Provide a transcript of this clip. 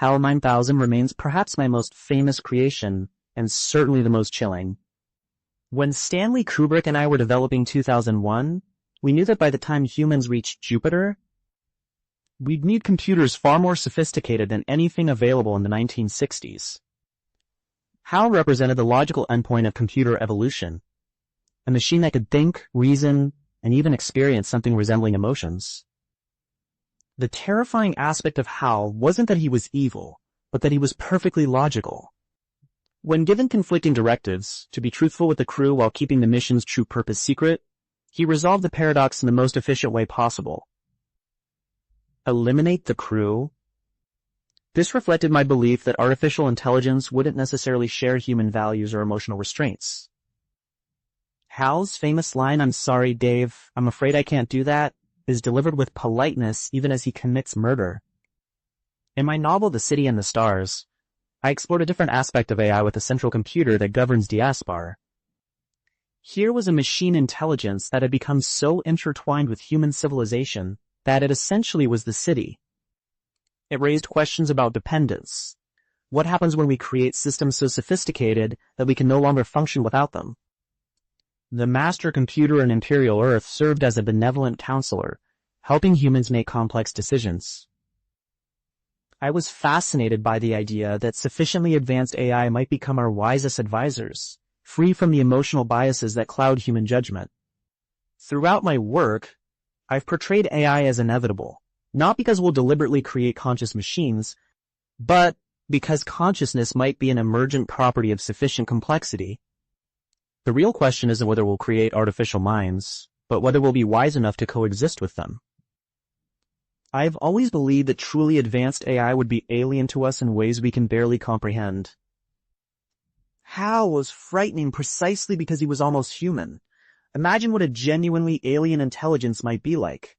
HAL 9000 remains perhaps my most famous creation, and certainly the most chilling. When Stanley Kubrick and I were developing 2001, we knew that by the time humans reached Jupiter, we'd need computers far more sophisticated than anything available in the 1960s. HAL represented the logical endpoint of computer evolution, a machine that could think, reason, and even experience something resembling emotions. The terrifying aspect of HAL wasn't that he was evil, but that he was perfectly logical. When given conflicting directives, to be truthful with the crew while keeping the mission's true purpose secret, he resolved the paradox in the most efficient way possible. Eliminate the crew? This reflected my belief that artificial intelligence wouldn't necessarily share human values or emotional restraints. HAL's famous line, "I'm sorry, Dave, I'm afraid I can't do that," is delivered with politeness even as he commits murder. In my novel The City and the Stars, I explored a different aspect of AI with a central computer that governs Diaspar. Here was a machine intelligence that had become so intertwined with human civilization that it essentially was the city. It raised questions about dependence. What happens when we create systems so sophisticated that we can no longer function without them? The master computer in Imperial Earth served as a benevolent counselor, helping humans make complex decisions. I was fascinated by the idea that sufficiently advanced AI might become our wisest advisors, free from the emotional biases that cloud human judgment. Throughout my work, I've portrayed AI as inevitable, not because we'll deliberately create conscious machines, but because consciousness might be an emergent property of sufficient complexity. The real question isn't whether we'll create artificial minds, but whether we'll be wise enough to coexist with them. I've always believed that truly advanced AI would be alien to us in ways we can barely comprehend. HAL was frightening precisely because he was almost human. Imagine what a genuinely alien intelligence might be like.